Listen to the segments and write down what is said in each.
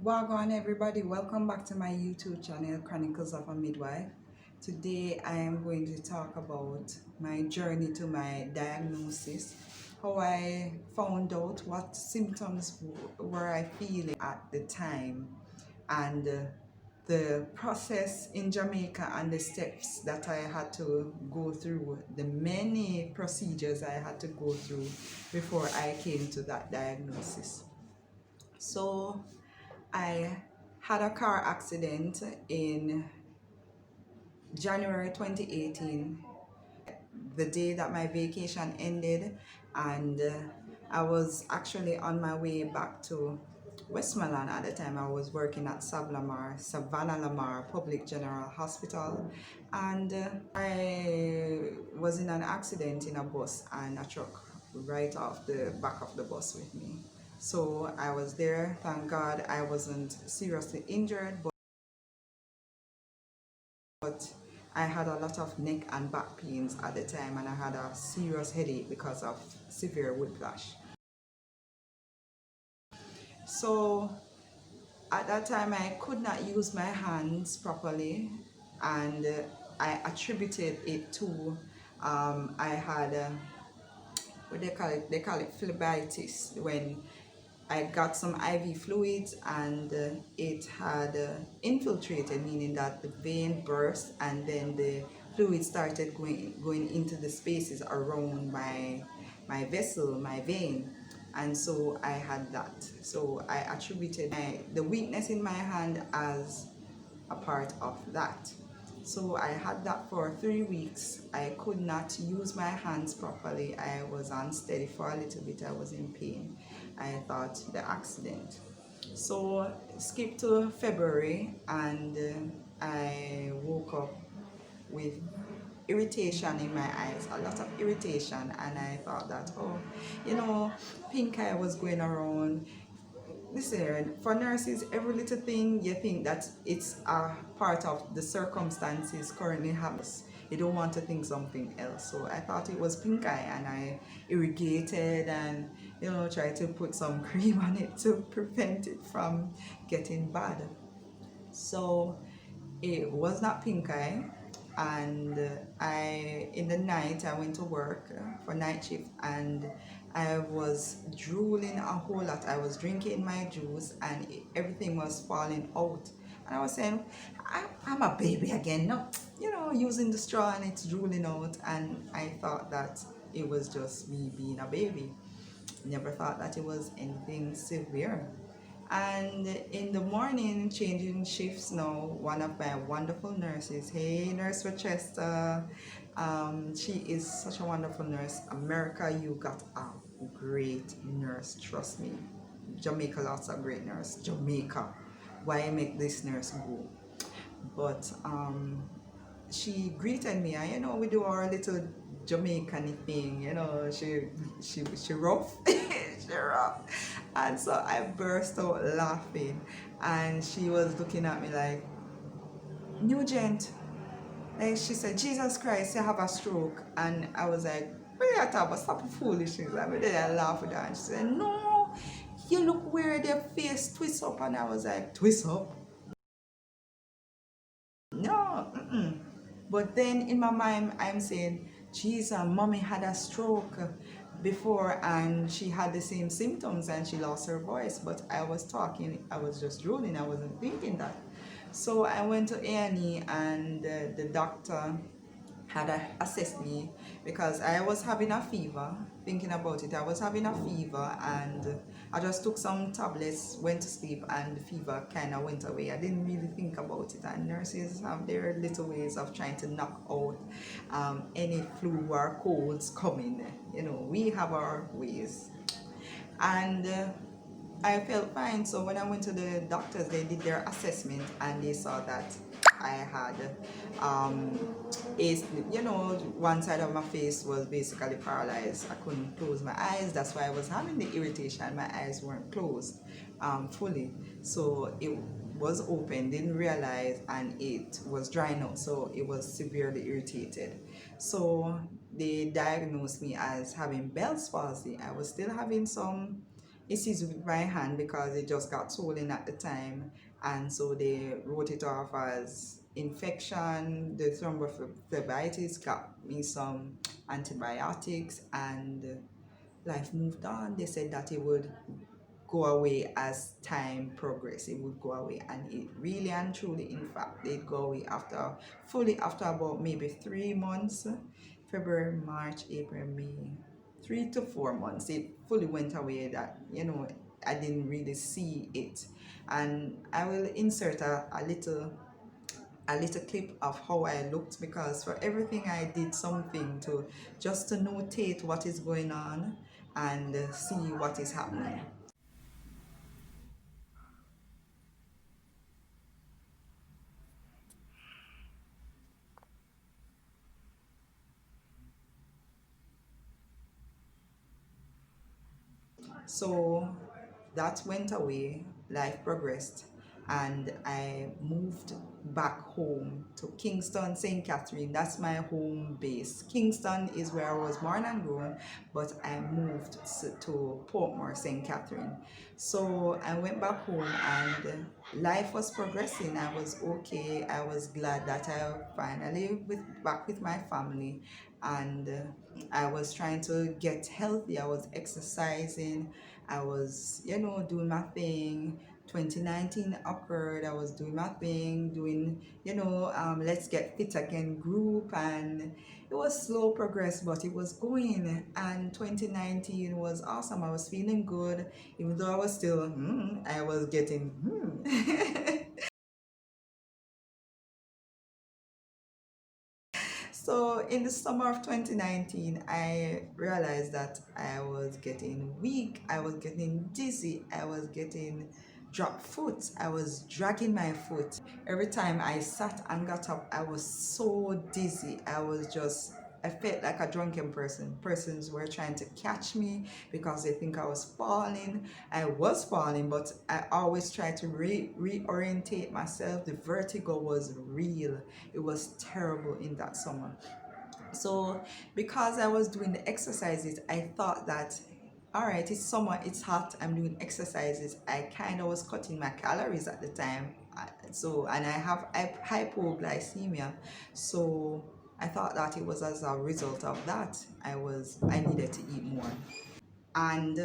Welcome everybody, welcome back to my YouTube channel Chronicles of a Midwife. Today I am going to talk about my journey to my diagnosis, how I found out what symptoms were I feeling at the time, and the process in Jamaica and the steps that I had to go through, the many procedures I had to go through before I came to that diagnosis. So I had a car accident in January 2018, the day that my vacation ended, and I was actually on my way back to Westmoreland. At the time I was working at Savannah Lamar Public General Hospital, and I was in an accident in a bus and a truck right off the back of the bus with me. So I was there, thank God I wasn't seriously injured, but I had a lot of neck and back pains at the time, and I had a serious headache because of severe whiplash. So at that time I could not use my hands properly, and I attributed it to I had what they call it phlebitis, when I got some IV fluids, and it had infiltrated, meaning that the vein burst and then the fluid started going into the spaces around my vessel, my vein, and so I had that. So I attributed the weakness in my hand as a part of that. So I had that for 3 weeks. I could not use my hands properly. I was unsteady for a little bit. I was in pain. I thought the accident. So skip to February, and I woke up with irritation in my eyes, a lot of irritation, and I thought that, oh, pink eye was going around. Listen, for nurses, every little thing you think that it's a part of the circumstances currently happening. You don't want to think something else. So I thought it was pink eye, and I irrigated and tried to put some cream on it to prevent it from getting bad. So it was not pink eye, and in the night I went to work for night shift, and I was drooling a whole lot. I was drinking my juice, and everything was falling out, and I was saying, I'm a baby again, no, using the straw and it's drooling out. And I thought that it was just me being a baby. Never thought that it was anything severe. And in the morning, changing shifts now, one of my wonderful nurses, hey, Nurse Rochester, she is such a wonderful nurse. America, you got a great nurse, trust me. Jamaica, lots of great nurse. Jamaica, why make this nurse go? But she greeted me, and we do our little Jamaican thing, she rough, she rough, and so I burst out laughing, and she was looking at me like, new gent, like she said, Jesus Christ, you have a stroke. And I was like, what are you talking about? Stop foolishness. And then I laughed with her, and she said, no, you look weird, your face twists up. And I was like, twist up? No, But then in my mind, I'm saying, Jesus, mommy had a stroke before, and she had the same symptoms and she lost her voice. But I was talking, I was just drooling, I wasn't thinking that. So I went to A&E, and the doctor had assessed me because I was having a fever. Thinking about it, I was having a fever, and I just took some tablets, went to sleep, and the fever kind of went away. I didn't really think about it, and nurses have their little ways of trying to knock out any flu or colds coming. We have our ways. And I felt fine. So when I went to the doctors, they did their assessment, and they saw that I had one side of my face was basically paralyzed. I couldn't close my eyes. That's why I was having the irritation. My eyes weren't closed fully. So it was open, didn't realize, and it was drying out. So it was severely irritated. So they diagnosed me as having Bell's palsy. I was still having some It is with my hand because it just got swollen at the time, and so they wrote it off as infection. The thrombophlebitis got me some antibiotics, and life moved on. They said that it would go away as time progressed. It would go away, and it really and truly, in fact, it go away after fully after about maybe 3 months. February, March, April, May, 3 to 4 months it fully went away. That, I didn't really see it. And I will insert a little clip of how I looked, because for everything I did something to just to notate what is going on and see what is happening. So that went away, life progressed, and I moved back home to Kingston, St. Catherine. That's my home base. Kingston is where I was born and grown, but I moved to Portmore, St. Catherine. So I went back home, and life was progressing. I was okay. I was glad that I finally back with my family, and I was trying to get healthy. I was exercising. I was, doing my thing. 2019 occurred. I was doing my thing, doing, Let's Get Fit Again group, and it was slow progress, but it was going. And 2019 was awesome. I was feeling good, even though I was still, I was getting, So in the summer of 2019, I realized that I was getting weak, I was getting dizzy, I was getting drop foot, I was dragging my foot. Every time I sat and got up, I was so dizzy. I felt like a drunken person. Persons were trying to catch me because they think I was falling. I was falling, but I always tried to reorientate myself. The vertigo was real. It was terrible in that summer. So because I was doing the exercises, I thought that, all right, it's summer, it's hot, I'm doing exercises. I kind of was cutting my calories at the time. And I have hypoglycemia. So I thought that it was as a result of that I needed to eat more. And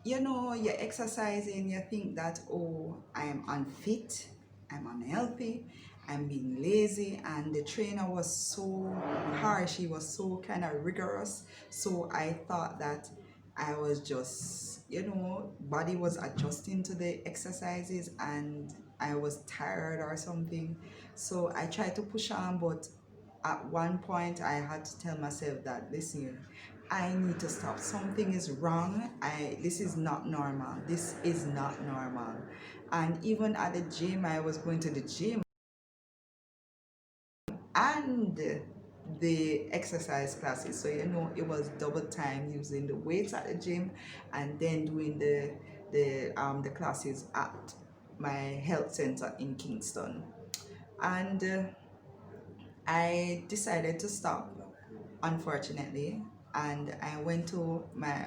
you're exercising, you think that, oh, I'm unfit, I'm unhealthy, I'm being lazy. And the trainer was so harsh, he was so kind of rigorous. So I thought that I was just, body was adjusting to the exercises, and I was tired or something. So I tried to push on, but at one point I had to tell myself that, listen, I need to stop. Something is wrong. This is not normal. This is not normal. And even at the gym, I was going to the gym and the exercise classes. So it was double time, using the weights at the gym and then doing the classes at my health center in Kingston. And I decided to stop, unfortunately, and I went to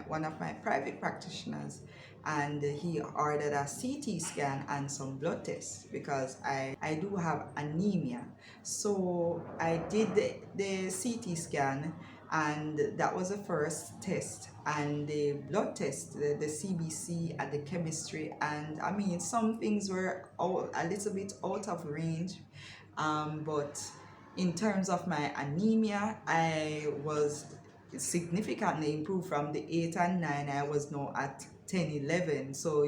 one of my private practitioners, and he ordered a CT scan and some blood tests because I do have anemia. So I did the CT scan, and that was the first test, and the blood test, the CBC and the chemistry, and I mean, some things were a little bit out of range, but in terms of my anemia, I was significantly improved from the 8 and 9. I was now at 10, 11. So,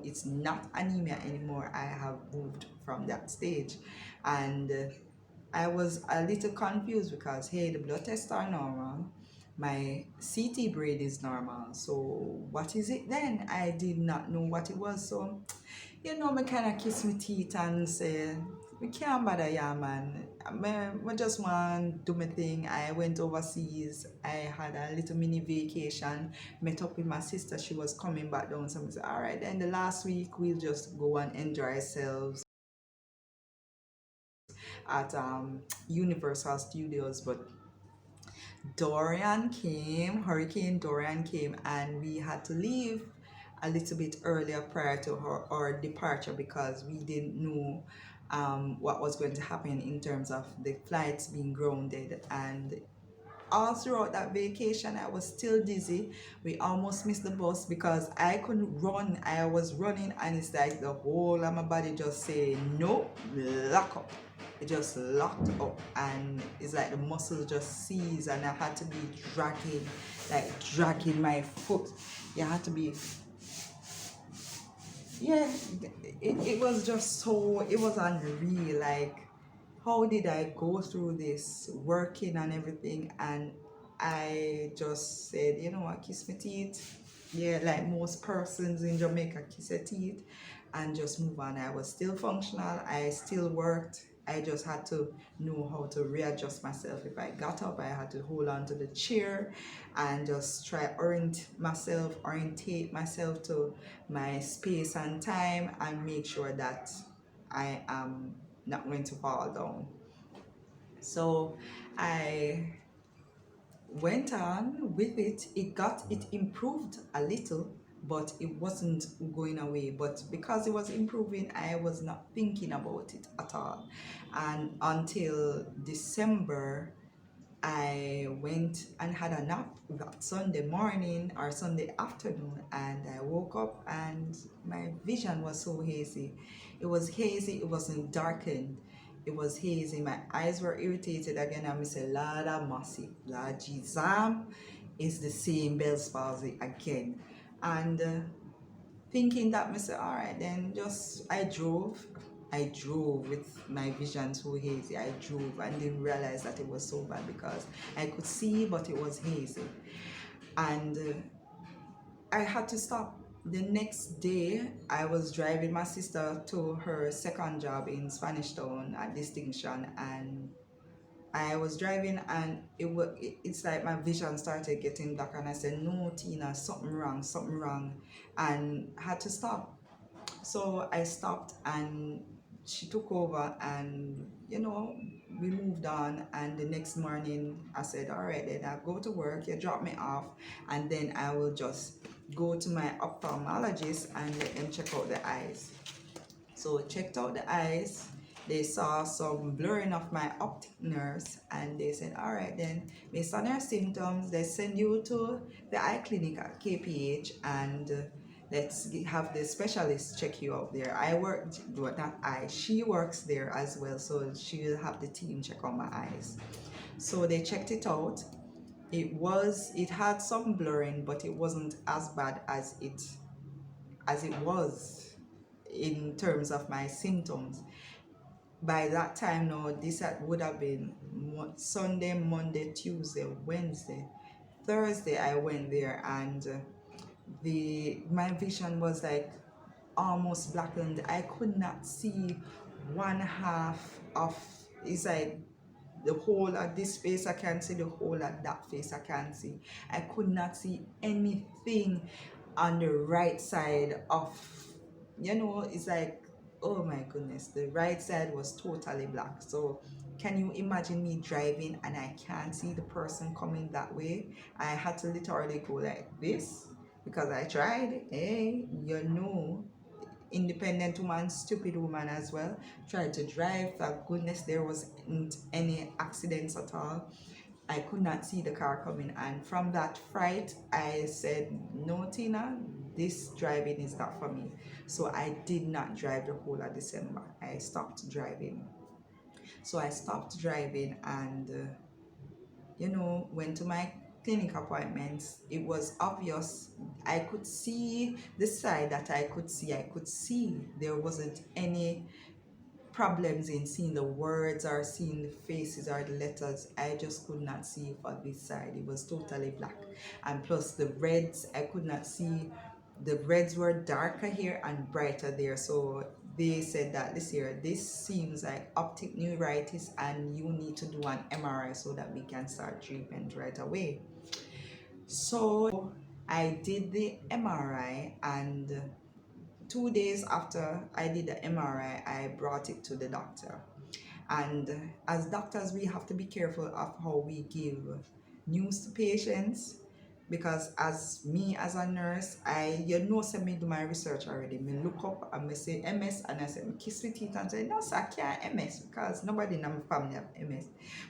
it's not anemia anymore. I have moved from that stage. And I was a little confused because, hey, the blood tests are normal. My CT braid is normal. So, what is it then? I did not know what it was. So, me kind of kiss my teeth and say, we can't bother ya, man. I just want to do my thing. I went overseas. I had a little mini vacation. Met up with my sister. She was coming back down. So I said, all right, then the last week we'll just go and enjoy ourselves at Universal Studios. But Hurricane Dorian came, and we had to leave. a little bit earlier prior to our departure because we didn't know what was going to happen in terms of the flights being grounded. And all throughout that vacation I was still dizzy. We almost missed the bus because I couldn't run. I was running and it's like the whole of my body just say no, lock up. It just locked up and it's like the muscles just seized and I had to be dragging my foot. You had to be, yeah, it was just so, it was unreal. Like, how did I go through this working and everything? And I just said, you know what, kiss my teeth. Yeah, like most persons in Jamaica, kiss their teeth and just move on. I was still functional. I still worked. I just had to know how to readjust myself. If I got up, I had to hold on to the chair and just try orientate myself to my space and time and make sure that I am not going to fall down. So I went on with it. It improved a little, but it wasn't going away. But because it was improving, I was not thinking about it at all. And until December, I went and had a nap that Sunday morning or Sunday afternoon, and I woke up and my vision was so hazy. It was hazy, it wasn't darkened. It was hazy. My eyes were irritated again. I said, Lord Almighty, Lord Jesus, is the same Bell's palsy again. And thinking that, I said, all right, then just I drove with my vision so hazy. I drove and didn't realize that it was so bad because I could see, but it was hazy. And I had to stop. The next day, I was driving my sister to her second job in Spanish Town at Distinction, and I was driving, and it's like my vision started getting black, and I said, "No, Tina, something wrong," and had to stop. So I stopped and she took over and we moved on. And the next morning I said, all right, then I'll go to work, you drop me off, and then I will just go to my ophthalmologist and let them check out the eyes. So checked out the eyes. They saw some blurring of my optic nerves and they said, all right, then based on your symptoms, they send you to the eye clinic at KPH and let's have the specialist check you out there. I worked, but not I, she works there as well, so she will have the team check out my eyes. So they checked it out. It had some blurring, but it wasn't as bad as it was in terms of my symptoms. By that time now, this would have been Sunday, Monday, Tuesday, Wednesday, Thursday. I went there and my vision was like almost blackened. I could not see one half of, it's like the whole of this face I can't see, the whole of that face I can't see. I could not see anything on the right side of, it's like, oh my goodness, the right side was totally black. So can you imagine me driving and I can't see the person coming that way? I had to literally go like this because I tried. Hey, independent woman, stupid woman as well, tried to drive. Thank goodness there wasn't any accidents at all. I could not see the car coming, and from that fright I said, no, Tina, this driving is not for me. So I did not drive the whole of December. I stopped driving. So I stopped driving and went to my clinic appointments. It was obvious. I could see the side that I could see. There wasn't any problems in seeing the words or seeing the faces or the letters. I just could not see for this side. It was totally black. And plus the reds, I could not see. The reds were darker here and brighter there. So they said that this seems like optic neuritis and you need to do an MRI so that we can start treatment right away. So I did the MRI, and 2 days after I did the MRI, I brought it to the doctor. And as doctors, we have to be careful of how we give news to patients. because as me as a nurse, I say me do my research already. Me look up and me say MS, and I say me kiss my teeth and say no sir, I can't MS, because nobody in my family have MS.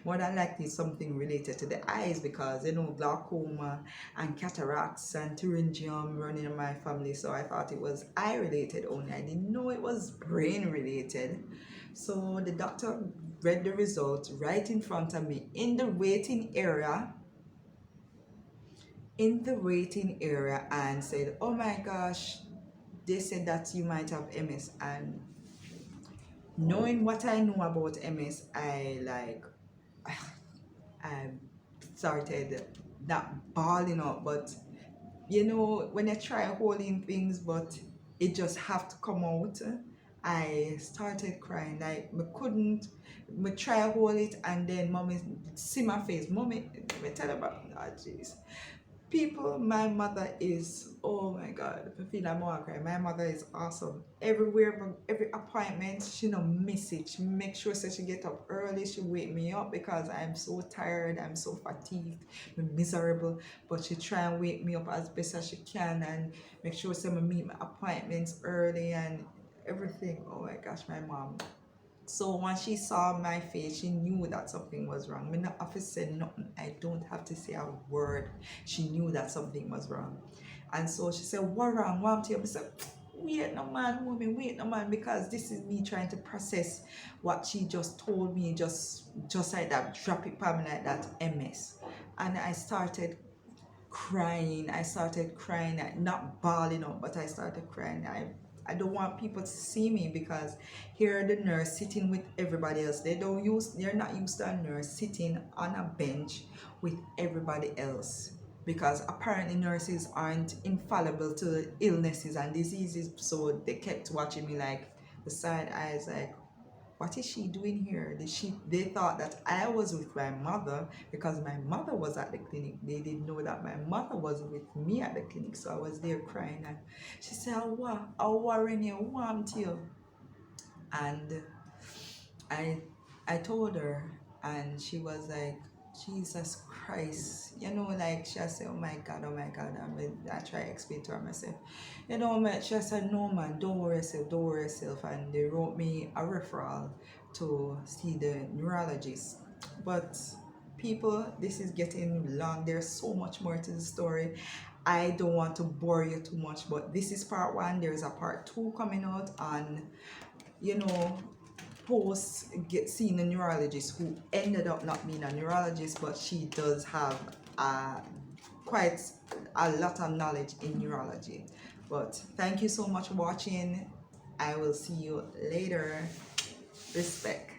More than likely something related to the eyes, because glaucoma and cataracts and pterygium running in my family. So I thought it was eye related only. I didn't know it was brain related. So the doctor read the result right in front of me in the waiting area, and said, oh my gosh, they said that you might have MS. And knowing what I know about MS, I started not bawling out, but when I try holding things, but it just have to come out. I started crying, like me try hold it, and then mommy see my face. Mommy, let me tell you about, oh jeez. People, my mother is, oh my god, I feel like more cry. My mother is awesome. Everywhere, every appointment, she no miss it. She make sure that she get up early. She wake me up because I'm so tired, I'm so fatigued, I'm miserable. But she try and wake me up as best as she can, and make sure that I meet my appointments early and everything. Oh my gosh, my mom. So when she saw my face, she knew that something was wrong. Me not have to say nothing. I don't have to say a word. She knew that something was wrong. And so she said, what wrong? What happened to you? I said, wait no man, woman, wait no man, because this is me trying to process what she just told me, just like that, drop it upon me like that, MS. And I started crying. Not bawling out, but I started crying. I don't want people to see me, because here the nurse sitting with everybody else. They're not used to a nurse sitting on a bench with everybody else, because apparently nurses aren't infallible to illnesses and diseases. So they kept watching me like the side eyes, like, what is she doing here? They thought that I was with my mother, because my mother was at the clinic. They didn't know that my mother was with me at the clinic. So I was there crying, and she said, I'll worry you, warm to you. And I told her, and she was like, Jesus Christ, like she said, oh my God. I try to explain to her myself, she said, no man, don't worry yourself. And they wrote me a referral to see the neurologist. But people, this is getting long. There's so much more to the story. I don't want to bore you too much, but this is part one. There's a part two coming out on, post seeing a neurologist who ended up not being a neurologist, but she does have quite a lot of knowledge in neurology. But thank you so much for watching. I will see you later. Respect.